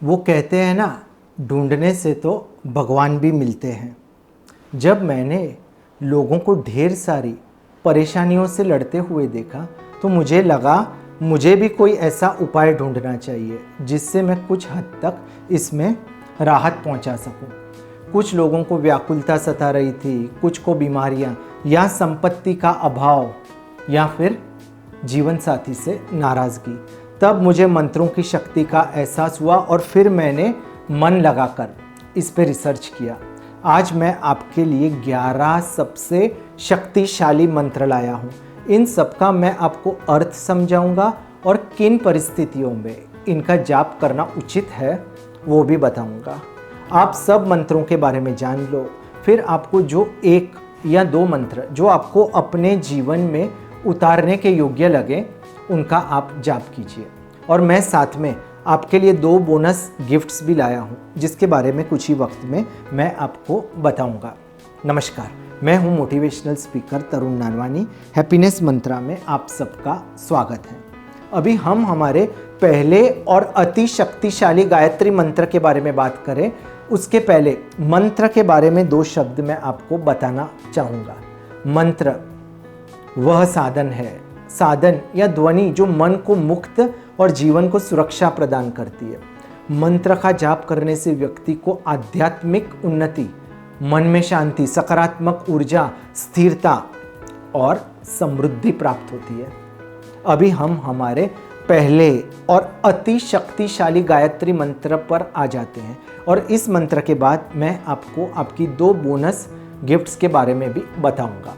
वो कहते हैं ना, ढूंढने से तो भगवान भी मिलते हैं। जब मैंने लोगों को ढेर सारी परेशानियों से लड़ते हुए देखा तो मुझे लगा मुझे भी कोई ऐसा उपाय ढूंढना चाहिए जिससे मैं कुछ हद तक इसमें राहत पहुंचा सकूं। कुछ लोगों को व्याकुलता सता रही थी, कुछ को बीमारियां या संपत्ति का अभाव या फिर जीवन साथी से नाराज़गी। तब मुझे मंत्रों की शक्ति का एहसास हुआ और फिर मैंने मन लगाकर इस पे रिसर्च किया। आज मैं आपके लिए 11 सबसे शक्तिशाली मंत्र लाया हूँ। इन सब का मैं आपको अर्थ समझाऊंगा और किन परिस्थितियों में इनका जाप करना उचित है वो भी बताऊंगा। आप सब मंत्रों के बारे में जान लो, फिर आपको जो 1 या 2 मंत्र जो आपको अपने जीवन में उतारने के योग्य लगे उनका आप जाप कीजिए। और मैं साथ में आपके लिए 2 बोनस गिफ्ट्स भी लाया हूँ जिसके बारे में कुछ ही वक्त में मैं आपको बताऊंगा। नमस्कार, मैं हूँ मोटिवेशनल स्पीकर तरुण नानवानी। हैप्पीनेस मंत्रा में आप सबका स्वागत है। अभी हम हमारे पहले और अति शक्तिशाली गायत्री मंत्र के बारे में बात करें उसके पहले मंत्र के बारे में 2 शब्द मैं आपको बताना चाहूँगा। मंत्र वह साधन है, साधन या ध्वनि जो मन को मुक्त और जीवन को सुरक्षा प्रदान करती है। मंत्र का जाप करने से व्यक्ति को आध्यात्मिक उन्नति, मन में शांति, सकारात्मक ऊर्जा, स्थिरता और समृद्धि प्राप्त होती है। अभी हम हमारे पहले और अति शक्तिशाली गायत्री मंत्र पर आ जाते हैं और इस मंत्र के बाद मैं आपको आपकी 2 बोनस गिफ्ट्स के बारे में भी बताऊंगा।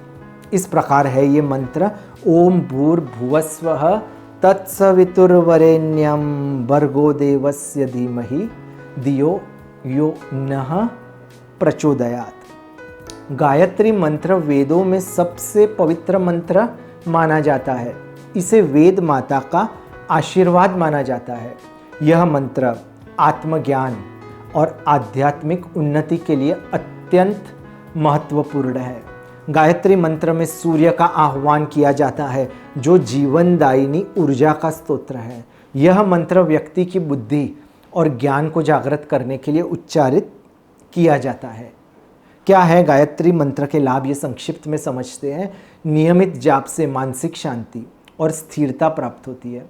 इस प्रकार है ये मंत्र। ओम भूर्भुवस्वः तत्सवितुर्वरेण्यं भर्गो देवस्य धीमहि धियो यो नः प्रचोदयात्। गायत्री मंत्र वेदों में सबसे पवित्र मंत्र माना जाता है। इसे वेद माता का आशीर्वाद माना जाता है। यह मंत्र आत्मज्ञान और आध्यात्मिक उन्नति के लिए अत्यंत महत्वपूर्ण है। गायत्री मंत्र में सूर्य का आह्वान किया जाता है जो जीवनदायिनी ऊर्जा का स्तोत्र है। यह मंत्र व्यक्ति की बुद्धि और ज्ञान को जागृत करने के लिए उच्चारित किया जाता है। क्या है गायत्री मंत्र के लाभ, ये संक्षिप्त में समझते हैं। नियमित जाप से मानसिक शांति और स्थिरता प्राप्त होती है।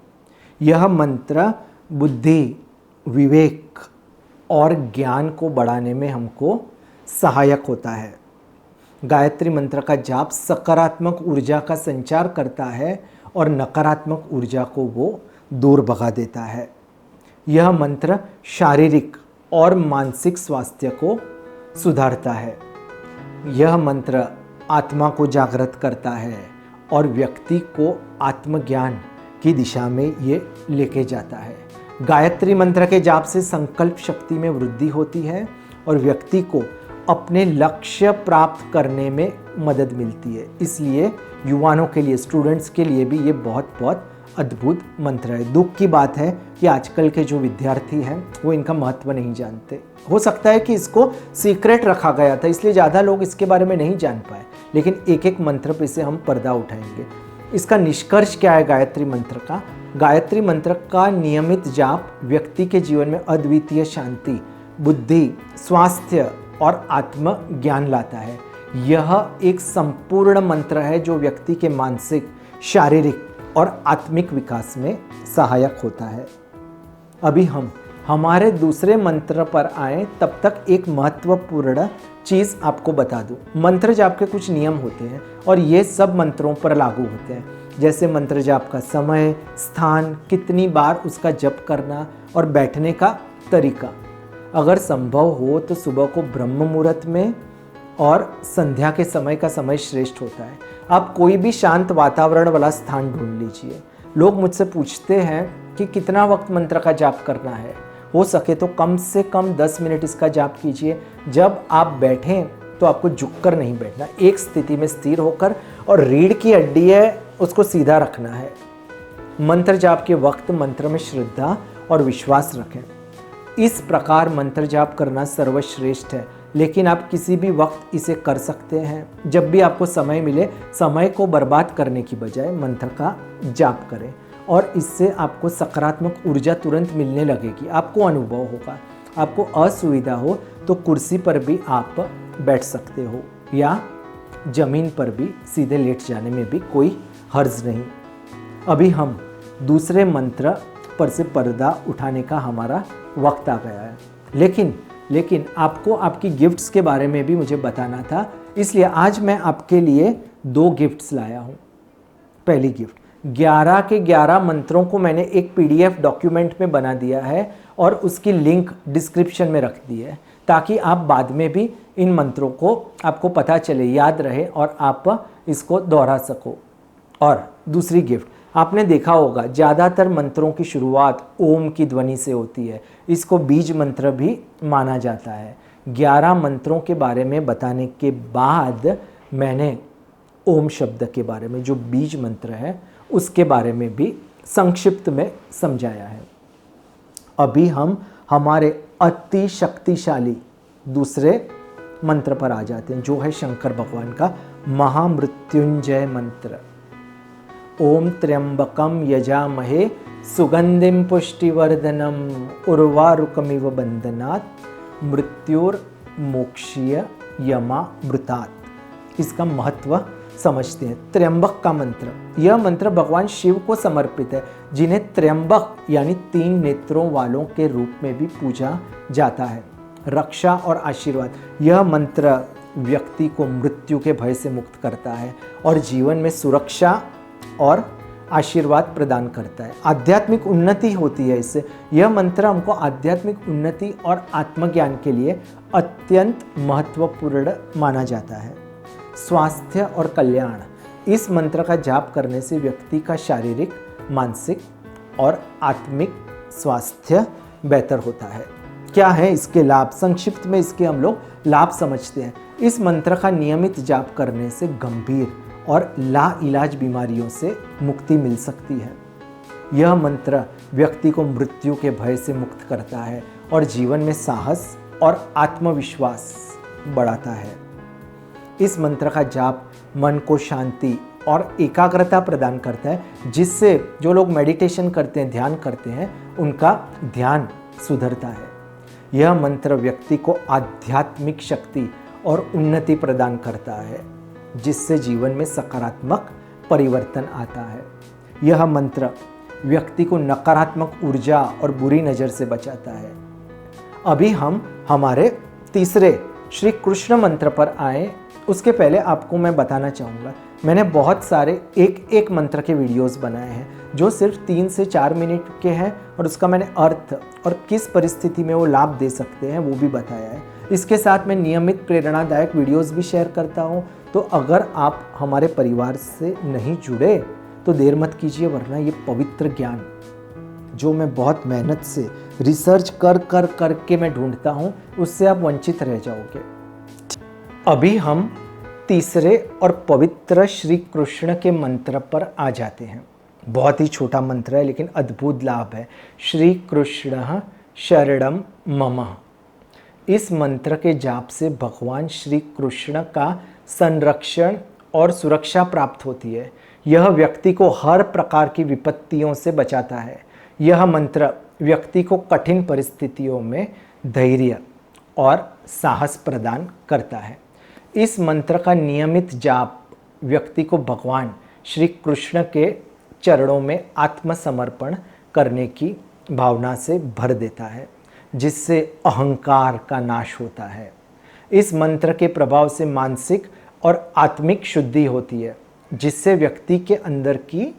यह मंत्र बुद्धि, विवेक और ज्ञान को बढ़ाने में हमको सहायक होता है। गायत्री मंत्र का जाप सकारात्मक ऊर्जा का संचार करता है और नकारात्मक ऊर्जा को वो दूर भगा देता है। यह मंत्र शारीरिक और मानसिक स्वास्थ्य को सुधारता है। यह मंत्र आत्मा को जागृत करता है और व्यक्ति को आत्मज्ञान की दिशा में ये लेके जाता है। गायत्री मंत्र के जाप से संकल्प शक्ति में वृद्धि होती है और व्यक्ति को अपने लक्ष्य प्राप्त करने में मदद मिलती है। इसलिए युवाओं के लिए, स्टूडेंट्स के लिए भी ये बहुत बहुत अद्भुत मंत्र है। दुख की बात है कि आजकल के जो विद्यार्थी हैं वो इनका महत्व नहीं जानते। हो सकता है कि इसको सीक्रेट रखा गया था इसलिए ज़्यादा लोग इसके बारे में नहीं जान पाए, लेकिन एक एक मंत्र पे से हम पर्दा उठाएंगे। इसका निष्कर्ष क्या है गायत्री मंत्र का? गायत्री मंत्र का नियमित जाप व्यक्ति के जीवन में अद्वितीय शांति, बुद्धि, स्वास्थ्य और आत्म ज्ञान लाता है। यह एक संपूर्ण मंत्र है जो व्यक्ति के मानसिक, शारीरिक और आत्मिक विकास में सहायक होता है। अभी हम हमारे दूसरे मंत्र पर आए तब तक एक महत्वपूर्ण चीज़ आपको बता दूं। मंत्र जाप के कुछ नियम होते हैं और ये सब मंत्रों पर लागू होते हैं, जैसे मंत्र जाप का समय, स्थान, कितनी बार उसका जप करना और बैठने का तरीका। अगर संभव हो तो सुबह को ब्रह्म मुहूर्त में और संध्या के समय का समय श्रेष्ठ होता है। आप कोई भी शांत वातावरण वाला स्थान ढूंढ लीजिए। लोग मुझसे पूछते हैं कि कितना वक्त मंत्र का जाप करना है। हो सके तो कम से कम 10 मिनट इसका जाप कीजिए। जब आप बैठें तो आपको झुककर नहीं बैठना, एक स्थिति में स्थिर होकर, और रीढ़ की हड्डी है उसको सीधा रखना है। मंत्र जाप के वक्त मंत्र में श्रद्धा और विश्वास रखें। इस प्रकार मंत्र जाप करना सर्वश्रेष्ठ है, लेकिन आप किसी भी वक्त इसे कर सकते हैं। जब भी आपको समय मिले, समय को बर्बाद करने की बजाय मंत्र का जाप करें। और इससे आपको सकारात्मक ऊर्जा तुरंत मिलने लगेगी, आपको अनुभव होगा। आपको असुविधा हो तो कुर्सी पर भी आप बैठ सकते हो या ज़मीन पर भी सीधे लेट जाने में भी कोई हर्ज नहीं। अभी हम दूसरे मंत्र पर से पर्दा उठाने का हमारा वक्त आ गया है, लेकिन आपको आपकी गिफ्ट्स के बारे में भी मुझे बताना था, इसलिए आज मैं आपके लिए 2 गिफ्ट्स लाया हूँ। पहली गिफ्ट, 11 के 11 मंत्रों को मैंने एक PDF डॉक्यूमेंट में बना दिया है और उसकी लिंक डिस्क्रिप्शन में रख दी है, ताकि आप बाद में भी इन मंत्रों को आपको पता चले, याद रहे और आप इसको दोहरा सको। और दूसरी गिफ्ट, आपने देखा होगा ज़्यादातर मंत्रों की शुरुआत ओम की ध्वनि से होती है, इसको बीज मंत्र भी माना जाता है। 11 मंत्रों के बारे में बताने के बाद मैंने ओम शब्द के बारे में, जो बीज मंत्र है, उसके बारे में भी संक्षिप्त में समझाया है। अभी हम हमारे अति शक्तिशाली दूसरे मंत्र पर आ जाते हैं, जो है शंकर भगवान का महामृत्युंजय मंत्र। ओम त्र्यंबकम यजामहे सुगंधिम पुष्टिवर्धनम उर्वारुकमिव बंधनात् मृत्युर्मोक्षीय यमामृतात्। इसका महत्व समझते हैं। त्र्यंबक का मंत्र, यह मंत्र भगवान शिव को समर्पित है, जिन्हें त्र्यंबक यानी 3 नेत्रों वालों के रूप में भी पूजा जाता है। रक्षा और आशीर्वाद, यह मंत्र व्यक्ति को मृत्यु के भय से मुक्त करता है और जीवन में सुरक्षा और आशीर्वाद प्रदान करता है। आध्यात्मिक उन्नति होती है इससे। यह मंत्र हमको आध्यात्मिक उन्नति और आत्मज्ञान के लिए अत्यंत महत्वपूर्ण माना जाता है। स्वास्थ्य और कल्याण, इस मंत्र का जाप करने से व्यक्ति का शारीरिक, मानसिक और आत्मिक स्वास्थ्य बेहतर होता है। क्या है इसके लाभ? संक्षिप्त में इसके हम लोग लाभ समझते हैं। इस मंत्र का नियमित जाप करने से गंभीर और लाइलाज बीमारियों से मुक्ति मिल सकती है। यह मंत्र व्यक्ति को मृत्यु के भय से मुक्त करता है और जीवन में साहस और आत्मविश्वास बढ़ाता है। इस मंत्र का जाप मन को शांति और एकाग्रता प्रदान करता है, जिससे जो लोग मेडिटेशन करते हैं, ध्यान करते हैं, उनका ध्यान सुधरता है। यह मंत्र व्यक्ति को आध्यात्मिक शक्ति और उन्नति प्रदान करता है, जिससे जीवन में सकारात्मक परिवर्तन आता है। यह मंत्र व्यक्ति को नकारात्मक ऊर्जा और बुरी नज़र से बचाता है। अभी हम हमारे तीसरे श्री कृष्ण मंत्र पर आए। उसके पहले आपको मैं बताना चाहूँगा, मैंने बहुत सारे एक मंत्र के वीडियोस बनाए हैं, जो सिर्फ 3 से 4 मिनट के हैं और उसका मैंने अर्थ और किस परिस्थिति में वो लाभ दे सकते हैं वो भी बताया है। इसके साथ मैं नियमित प्रेरणादायक वीडियोस भी शेयर करता हूँ। तो अगर आप हमारे परिवार से नहीं जुड़े तो देर मत कीजिए, वरना ये पवित्र ज्ञान जो मैं बहुत मेहनत से रिसर्च कर के मैं ढूंढता हूँ, उससे आप वंचित रह जाओगे। अभी हम तीसरे और पवित्र श्री कृष्ण के मंत्र पर आ जाते हैं। बहुत ही छोटा मंत्र है लेकिन अद्भुत लाभ है। श्री कृष्ण शरणम मम। इस मंत्र के जाप से भगवान श्री कृष्ण का संरक्षण और सुरक्षा प्राप्त होती है। यह व्यक्ति को हर प्रकार की विपत्तियों से बचाता है। यह मंत्र व्यक्ति को कठिन परिस्थितियों में धैर्य और साहस प्रदान करता है। इस मंत्र का नियमित जाप व्यक्ति को भगवान श्री कृष्ण के चरणों में आत्मसमर्पण करने की भावना से भर देता है, जिससे अहंकार का नाश होता है। इस मंत्र के प्रभाव से मानसिक और आत्मिक शुद्धि होती है, जिससे व्यक्ति के अंदर की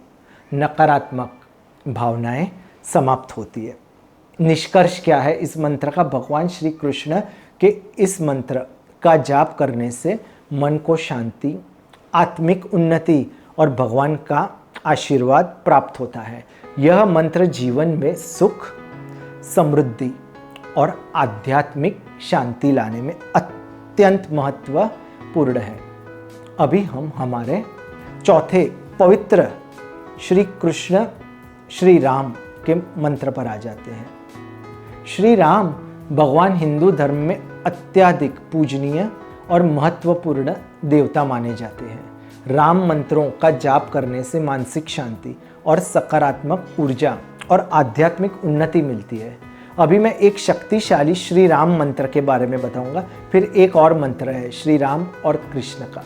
नकारात्मक भावनाएं समाप्त होती है। निष्कर्ष क्या है इस मंत्र का? भगवान श्री कृष्ण के इस मंत्र का जाप करने से मन को शांति, आत्मिक उन्नति और भगवान का आशीर्वाद प्राप्त होता है। यह मंत्र जीवन में सुख, समृद्धि और आध्यात्मिक शांति लाने में अत्यंत महत्वपूर्ण है। अभी हम हमारे चौथे पवित्र श्री कृष्ण श्री राम के मंत्र पर आ जाते हैं। श्री राम भगवान हिंदू धर्म में अत्यधिक पूजनीय और महत्वपूर्ण देवता माने जाते हैं। राम मंत्रों का जाप करने से मानसिक शांति और सकारात्मक ऊर्जा और आध्यात्मिक उन्नति मिलती है। अभी मैं एक शक्तिशाली श्री राम मंत्र के बारे में बताऊंगा। फिर एक और मंत्र है श्री राम और कृष्ण का।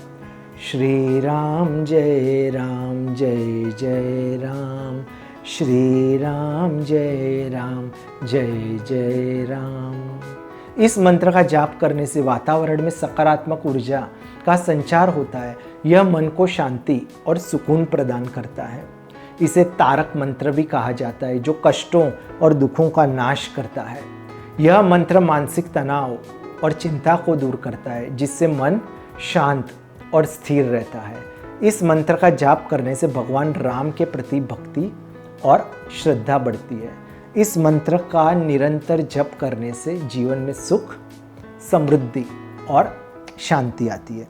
श्री राम जय जय राम, श्री राम जय जय राम। इस मंत्र का जाप करने से वातावरण में सकारात्मक ऊर्जा का संचार होता है। यह मन को शांति और सुकून प्रदान करता है। इसे तारक मंत्र भी कहा जाता है, जो कष्टों और दुखों का नाश करता है। यह मंत्र मानसिक तनाव और चिंता को दूर करता है, जिससे मन शांत और स्थिर रहता है। इस मंत्र का जाप करने से भगवान राम के प्रति भक्ति और श्रद्धा बढ़ती है। इस मंत्र का निरंतर जप करने से जीवन में सुख, समृद्धि और शांति आती है।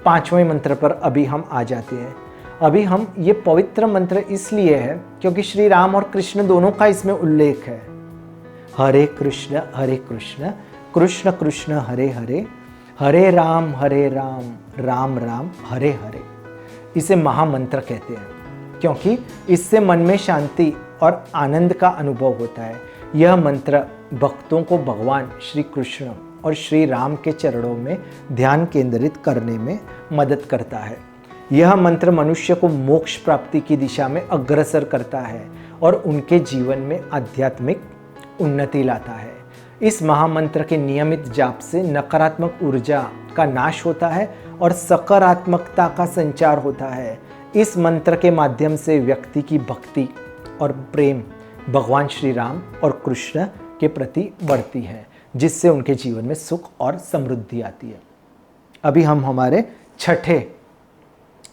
5वें मंत्र पर अभी हम आ जाते हैं। अभी हम ये पवित्र मंत्र इसलिए है क्योंकि श्री राम और कृष्ण दोनों का इसमें उल्लेख है। हरे कृष्ण कृष्ण कृष्ण हरे हरे, हरे राम राम राम हरे हरे। इसे महामंत्र कहते हैं क्योंकि इससे मन में शांति और आनंद का अनुभव होता है। यह मंत्र भक्तों को भगवान श्री कृष्ण और श्री राम के चरणों में ध्यान केंद्रित करने में मदद करता है। यह मंत्र मनुष्य को मोक्ष प्राप्ति की दिशा में अग्रसर करता है और उनके जीवन में आध्यात्मिक उन्नति लाता है। इस महामंत्र के नियमित जाप से नकारात्मक ऊर्जा का नाश होता है और सकारात्मकता का संचार होता है। इस मंत्र के माध्यम से व्यक्ति की भक्ति और प्रेम भगवान श्री राम और कृष्ण के प्रति बढ़ती है, जिससे उनके जीवन में सुख और समृद्धि आती है। अभी हम हमारे 6ठे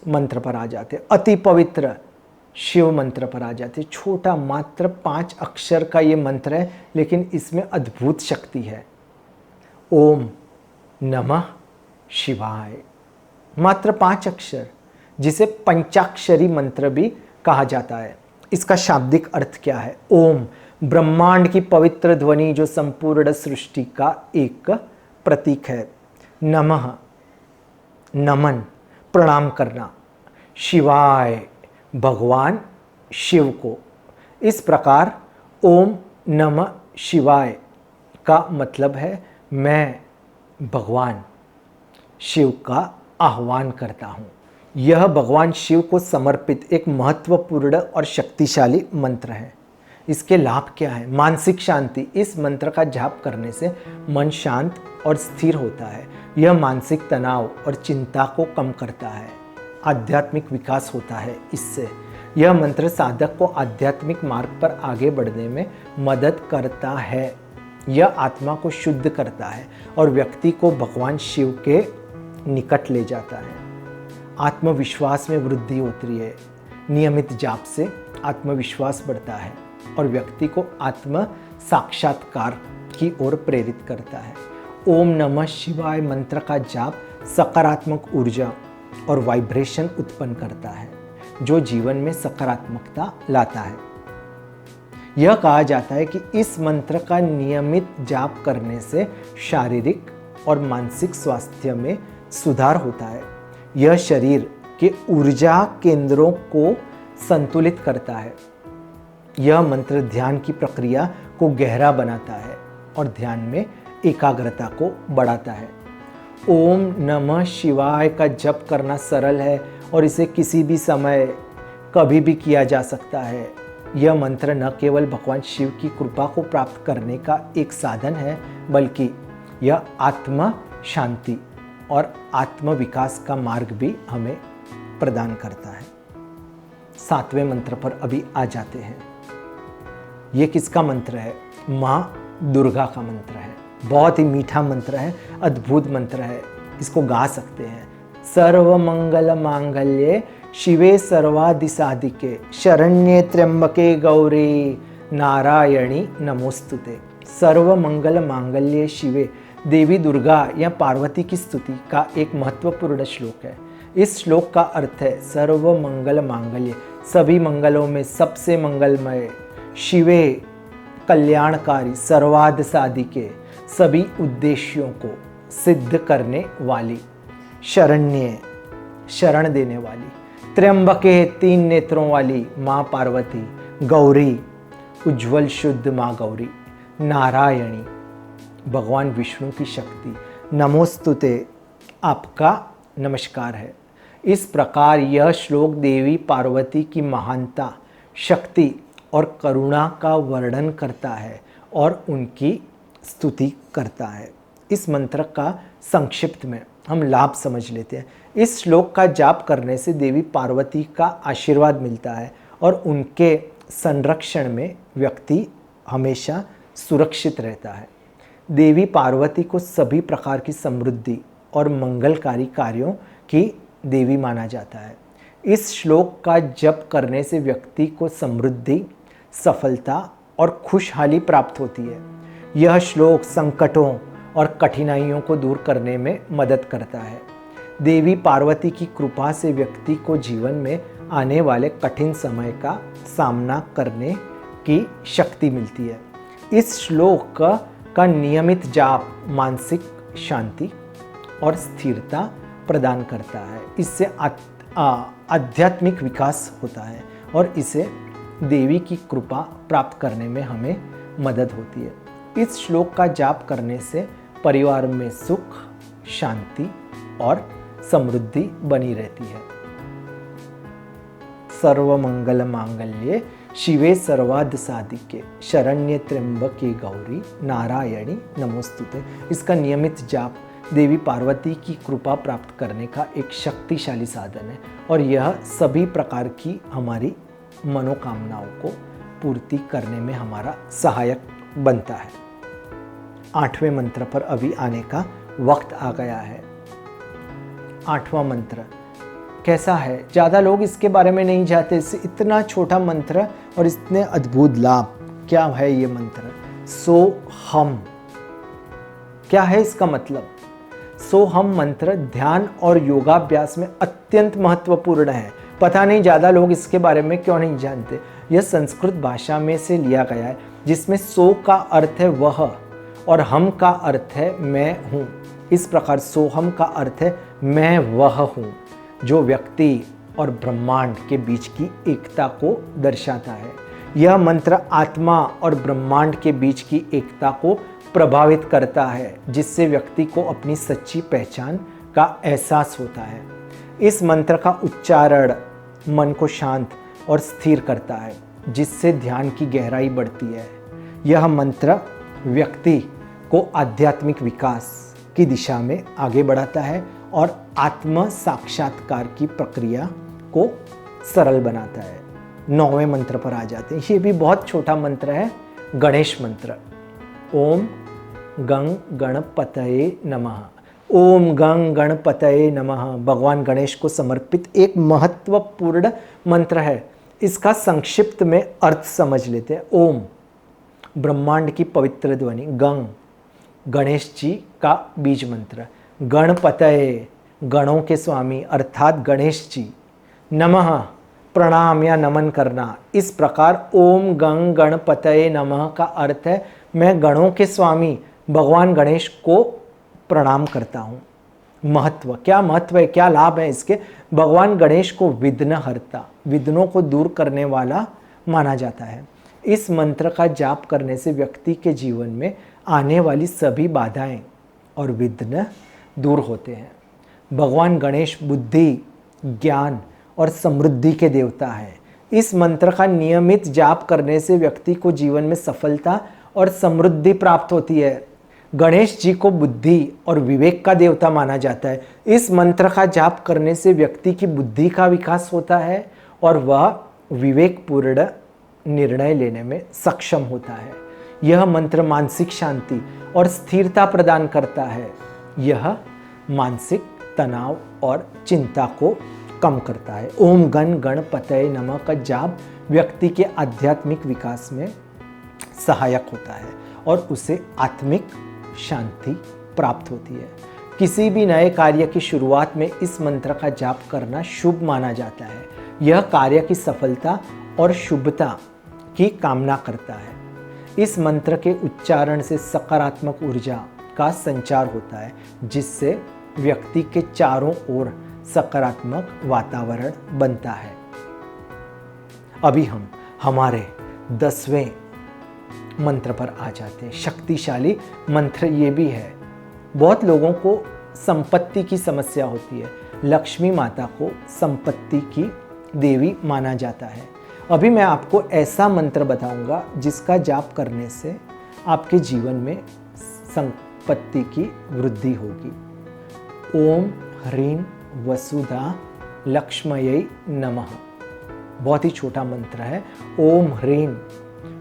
मंत्र पर आ जाते हैं। अति पवित्र शिव मंत्र पर आ जाते हैं। छोटा मात्र 5 अक्षर का ये मंत्र है, लेकिन इसमें अद्भुत शक्ति है। ओम नमः शिवाय, मात्र 5 अक्षर, जिसे पंचाक्षरी मंत्र भी कहा जाता है। इसका शाब्दिक अर्थ क्या है? ओम ब्रह्मांड की पवित्र ध्वनि जो संपूर्ण सृष्टि का एक प्रतीक है। नमः नमन, प्रणाम करना। शिवाय भगवान शिव को। इस प्रकार ओम नमः शिवाय का मतलब है मैं भगवान शिव का आह्वान करता हूँ। यह भगवान शिव को समर्पित एक महत्वपूर्ण और शक्तिशाली मंत्र है। इसके लाभ क्या है? मानसिक शांति। इस मंत्र का जाप करने से मन शांत और स्थिर होता है। यह मानसिक तनाव और चिंता को कम करता है। आध्यात्मिक विकास होता है इससे। यह मंत्र साधक को आध्यात्मिक मार्ग पर आगे बढ़ने में मदद करता है। यह आत्मा को शुद्ध करता है और व्यक्ति को भगवान शिव के निकट ले जाता है। आत्मविश्वास में वृद्धि होती है। नियमित जाप से आत्मविश्वास बढ़ता है और व्यक्ति को आत्म साक्षात्कार की ओर प्रेरित करता है। ओम नमः शिवाय मंत्र का जाप सकारात्मक ऊर्जा और वाइब्रेशन उत्पन्न करता है, जो जीवन में सकारात्मकता लाता है। यह कहा जाता है कि इस मंत्र का नियमित जाप करने से शारीरिक और मानसिक स्वास्थ्य में सुधार होता है। यह शरीर के ऊर्जा केंद्रों को संतुलित करता है। यह मंत्र ध्यान की प्रक्रिया को गहरा बनाता है और ध्यान में एकाग्रता को बढ़ाता है। ओम नमः शिवाय का जप करना सरल है और इसे किसी भी समय कभी भी किया जा सकता है। यह मंत्र न केवल भगवान शिव की कृपा को प्राप्त करने का एक साधन है, बल्कि यह आत्म शांति और आत्म विकास का मार्ग भी हमें प्रदान करता है। 7वें मंत्र पर अभी आ जाते हैं। ये किसका मंत्र है? माँ दुर्गा का मंत्र है। बहुत ही मीठा मंत्र है, अद्भुत मंत्र है। इसको गा सकते हैं। सर्व मंगल मांगल्ये शिवे सर्वादिसाधिके शरण्ये त्र्यंबके गौरी नारायणी नमोस्तुते। सर्व मंगल मांगल्ये शिवे, देवी दुर्गा या पार्वती की स्तुति का एक महत्वपूर्ण श्लोक है। इस श्लोक का अर्थ है सर्व मंगल मांगल्य, सभी मंगलों में सबसे मंगलमय, शिवे कल्याणकारी, सर्वाद साधिके, सभी उद्देश्यों को सिद्ध करने वाली, शरण्य शरण देने वाली, त्र्यंबके, 3 नेत्रों वाली माँ पार्वती, गौरी, उज्जवल शुद्ध माँ गौरी, नारायणी, भगवान विष्णु की शक्ति, नमोस्तुते, आपका नमस्कार है। इस प्रकार यह श्लोक देवी पार्वती की महानता, शक्ति और करुणा का वर्णन करता है और उनकी स्तुति करता है। इस मंत्र का संक्षिप्त में हम लाभ समझ लेते हैं। इस श्लोक का जाप करने से देवी पार्वती का आशीर्वाद मिलता है और उनके संरक्षण में व्यक्ति हमेशा सुरक्षित रहता है। देवी पार्वती को सभी प्रकार की समृद्धि और मंगलकारी कार्यों की देवी माना जाता है। इस श्लोक का जप करने से व्यक्ति को समृद्धि, सफलता और खुशहाली प्राप्त होती है। यह श्लोक संकटों और कठिनाइयों को दूर करने में मदद करता है। देवी पार्वती की कृपा से व्यक्ति को जीवन में आने वाले कठिन समय का सामना करने की शक्ति मिलती है। इस श्लोक का नियमित जाप मानसिक शांति और स्थिरता प्रदान करता है। इससे आध्यात्मिक विकास होता है और इसे देवी की कृपा प्राप्त करने में हमें मदद होती है। इस श्लोक का जाप करने से परिवार में सुख, शांति और समृद्धि बनी रहती है। सर्वमंगल मांगल्ये शिवे सर्वार्थ साधिके शरण्ये त्र्यंबके गौरी नारायणी नमोस्तुते। इसका नियमित जाप देवी पार्वती की कृपा प्राप्त करने का एक शक्तिशाली साधन है और यह सभी प्रकार की हमारी मनोकामनाओं को पूर्ति करने में हमारा सहायक बनता है। 8वें मंत्र पर अभी आने का वक्त आ गया है। 8वां मंत्र कैसा है? ज़्यादा लोग इसके बारे में नहीं जानते। इससे इतना छोटा मंत्र और इतने अद्भुत लाभ। क्या है ये मंत्र? सोहम। क्या है इसका मतलब? सोहम मंत्र ध्यान और योगाभ्यास में अत्यंत महत्वपूर्ण है। पता नहीं ज़्यादा लोग इसके बारे में क्यों नहीं जानते। यह संस्कृत भाषा में से लिया गया है, जिसमें सो का अर्थ है वह और हम का अर्थ है मैं हूँ। इस प्रकार सोहम का अर्थ है मैं वह हूँ, जो व्यक्ति और ब्रह्मांड के बीच की एकता को दर्शाता है। यह मंत्र आत्मा और ब्रह्मांड के बीच की एकता को प्रभावित करता है, जिससे व्यक्ति को अपनी सच्ची पहचान का एहसास होता है। इस मंत्र का उच्चारण मन को शांत और स्थिर करता है, जिससे ध्यान की गहराई बढ़ती है। यह मंत्र व्यक्ति को आध्यात्मिक विकास की दिशा में आगे बढ़ाता है और आत्म साक्षात्कार की प्रक्रिया को सरल बनाता है। 9वें मंत्र पर आ जाते हैं। ये भी बहुत छोटा मंत्र है, गणेश मंत्र। ओम गं गणपतये नमः। ओम गं गणपतये नमः भगवान गणेश को समर्पित एक महत्वपूर्ण मंत्र है। इसका संक्षिप्त में अर्थ समझ लेते हैं। ओम ब्रह्मांड की पवित्र ध्वनि, गंग गणेश जी का बीज मंत्र, गणपतये गणों के स्वामी अर्थात गणेश जी, नमः प्रणाम या नमन करना। इस प्रकार ओम गंग गणपतये नमः का अर्थ है मैं गणों के स्वामी भगवान गणेश को प्रणाम करता हूँ। महत्व, क्या महत्व है, क्या लाभ है इसके? भगवान गणेश को विघ्नहर्ता, विघ्नों को दूर करने वाला माना जाता है। इस मंत्र का जाप करने से व्यक्ति के जीवन में आने वाली सभी बाधाएं और विघ्न दूर होते हैं। भगवान गणेश बुद्धि, ज्ञान और समृद्धि के देवता है। इस मंत्र का नियमित जाप करने से व्यक्ति को जीवन में सफलता और समृद्धि प्राप्त होती है। गणेश जी को बुद्धि और विवेक का देवता माना जाता है। इस मंत्र का जाप करने से व्यक्ति की बुद्धि का विकास होता है और वह विवेकपूर्ण निर्णय लेने में सक्षम होता है। यह मंत्र मानसिक शांति और स्थिरता प्रदान करता है। यह मानसिक तनाव और चिंता को कम करता है। ओम गण गणपतये नमः का जाप व्यक्ति के आध्यात्मिक विकास में सहायक होता है और उसे आत्मिक शांति प्राप्त होती है। किसी भी नए कार्य की शुरुआत में इस मंत्र का जाप करना शुभ माना जाता है। यह कार्य की सफलता और शुभता की कामना करता है। इस मंत्र के उच्चारण से सकारात्मक ऊर्जा का संचार होता है, जिससे व्यक्ति के चारों ओर सकारात्मक वातावरण बनता है। अभी हम हमारे 10वें मंत्र पर आ जाते हैं। शक्तिशाली मंत्र ये भी है। बहुत लोगों को संपत्ति की समस्या होती है। लक्ष्मी माता को संपत्ति की देवी माना जाता है। अभी मैं आपको ऐसा मंत्र बताऊंगा जिसका जाप करने से आपके जीवन में संपत्ति की वृद्धि होगी। ओम ह्रीं वसुधा लक्ष्म्यै नमः। बहुत ही छोटा मंत्र है। ओम ह्रीं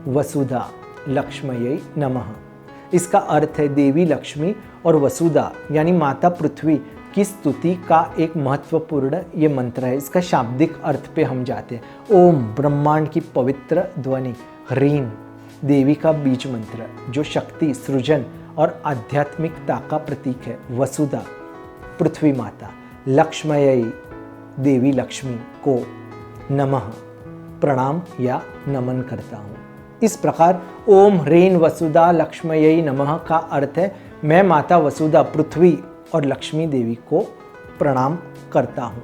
वसुधा लक्ष्म्यै नमः। इसका अर्थ है देवी लक्ष्मी और वसुधा यानी माता पृथ्वी की स्तुति का एक महत्वपूर्ण ये मंत्र है। इसका शाब्दिक अर्थ पे हम जाते हैं। ओम ब्रह्मांड की पवित्र ध्वनि, ह्रीं देवी का बीज मंत्र जो शक्ति, सृजन और आध्यात्मिकता का प्रतीक है। वसुधा पृथ्वी माता, लक्ष्म्यै देवी लक्ष्मी को नमः प्रणाम या नमन करता हूँ। इस प्रकार ओम ह्रीं वसुधा लक्ष्म्यै नमः का अर्थ है मैं माता वसुधा, पृथ्वी और लक्ष्मी देवी को प्रणाम करता हूँ।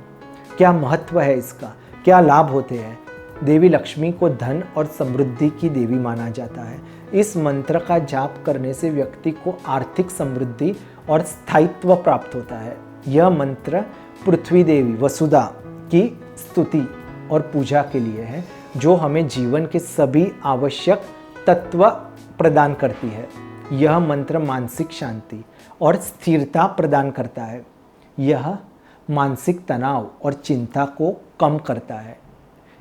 क्या महत्व है इसका, क्या लाभ होते हैं? देवी लक्ष्मी को धन और समृद्धि की देवी माना जाता है। इस मंत्र का जाप करने से व्यक्ति को आर्थिक समृद्धि और स्थायित्व प्राप्त होता है। यह मंत्र पृथ्वी देवी वसुधा की स्तुति और पूजा के लिए है जो हमें जीवन के सभी आवश्यक तत्व प्रदान करती है। यह मंत्र मानसिक शांति और स्थिरता प्रदान करता है। यह मानसिक तनाव और चिंता को कम करता है।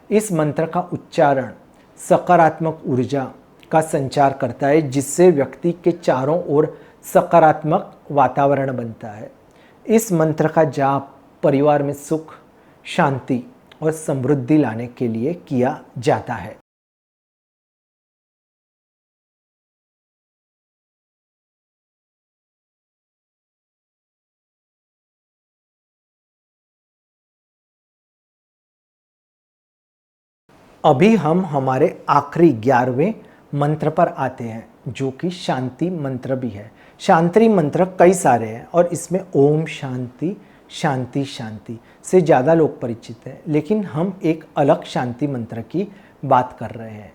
इस मंत्र का उच्चारण सकारात्मक ऊर्जा का संचार करता है जिससे व्यक्ति के चारों ओर सकारात्मक वातावरण बनता है। इस मंत्र का जाप परिवार में सुख, शांति और समृद्धि लाने के लिए किया जाता है। अभी हम हमारे आखिरी 11वें मंत्र पर आते हैं जो कि शांति मंत्र भी है। शांति मंत्र कई सारे हैं और इसमें ओम शांति शांति शांति से ज़्यादा लोग परिचित हैं, लेकिन हम एक अलग शांति मंत्र की बात कर रहे हैं।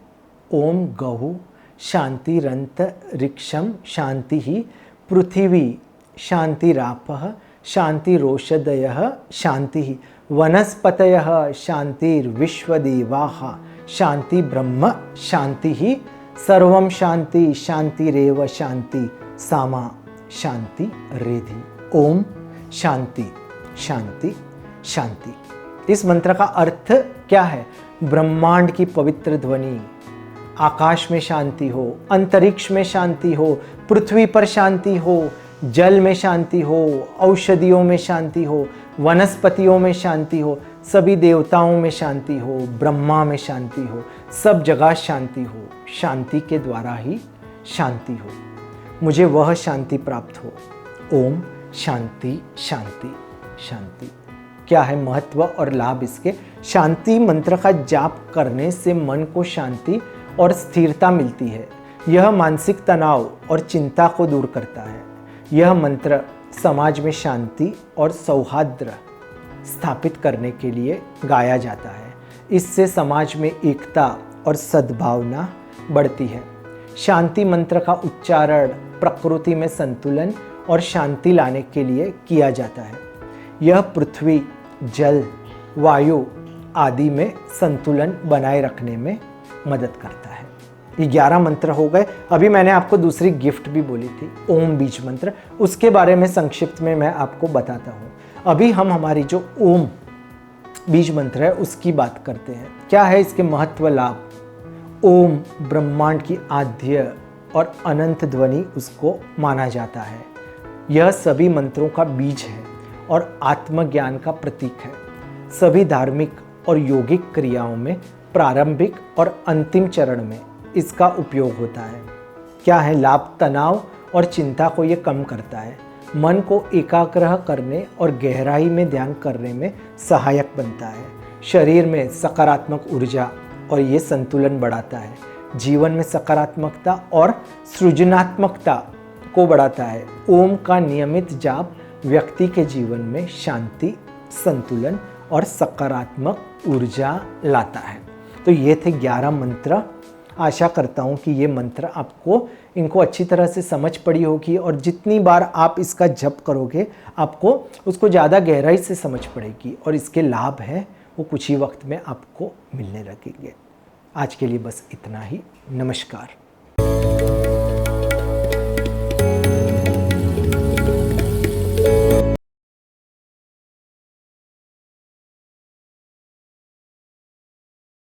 ओम गहु शांतिरंत रिक्षम शांति ही पृथिवी शांतिरापः शांतिरोषधयः शांति ही वनस्पतयः शांतिर्विश्वदेवाः शांति ब्रह्म शांति ही सर्वं शांति शांतिरेव शांति सामा शांति रेधि। ओम शांति शांति शांति। इस मंत्र का अर्थ क्या है? ब्रह्मांड की पवित्र ध्वनि, आकाश में शांति हो, अंतरिक्ष में शांति हो, पृथ्वी पर शांति हो, जल में शांति हो, औषधियों में शांति हो, वनस्पतियों में शांति हो, सभी देवताओं में शांति हो, ब्रह्मा में शांति हो, सब जगह शांति हो। शांति के द्वारा ही शांति हो। मुझे वह शांति प्राप्त हो। ओम शांति शांति शांति। क्या है महत्व और लाभ इसके? शांति मंत्र का जाप करने से मन को शांति और स्थिरता मिलती है। यह मानसिक तनाव और चिंता को दूर करता है। यह मंत्र समाज में शांति और सौहार्द स्थापित करने के लिए गाया जाता है। इससे समाज में एकता और सद्भावना बढ़ती है। शांति मंत्र का उच्चारण प्रकृति में संतुलन और शांति लाने के लिए किया जाता है। यह पृथ्वी, जल, वायु आदि में संतुलन बनाए रखने में मदद करता है। ये 11 मंत्र हो गए। अभी मैंने आपको दूसरी गिफ्ट भी बोली थी, ओम बीज मंत्र, उसके बारे में संक्षिप्त में मैं आपको बताता हूँ। अभी हम हमारी जो ओम बीज मंत्र है उसकी बात करते हैं। क्या है इसके महत्व, लाभ? ओम ब्रह्मांड की आद्य और अनंत ध्वनि उसको माना जाता है। यह सभी मंत्रों का बीज है और आत्मज्ञान का प्रतीक है। सभी धार्मिक और यौगिक क्रियाओं में प्रारंभिक और अंतिम चरण में इसका उपयोग होता है। क्या है लाभ? तनाव और चिंता को ये कम करता है, मन को एकाग्र करने और गहराई में ध्यान करने में सहायक बनता है, शरीर में सकारात्मक ऊर्जा और ये संतुलन बढ़ाता है, जीवन में सकारात्मकता और सृजनात्मकता को बढ़ाता है। ओम का नियमित जाप व्यक्ति के जीवन में शांति, संतुलन और सकारात्मक ऊर्जा लाता है। तो ये थे 11 मंत्र। आशा करता हूँ कि ये मंत्र आपको इनको अच्छी तरह से समझ पड़ी होगी और जितनी बार आप इसका जप करोगे आपको उसको ज़्यादा गहराई से समझ पड़ेगी और इसके लाभ हैं वो कुछ ही वक्त में आपको मिलने लगेंगे। आज के लिए बस इतना ही। नमस्कार।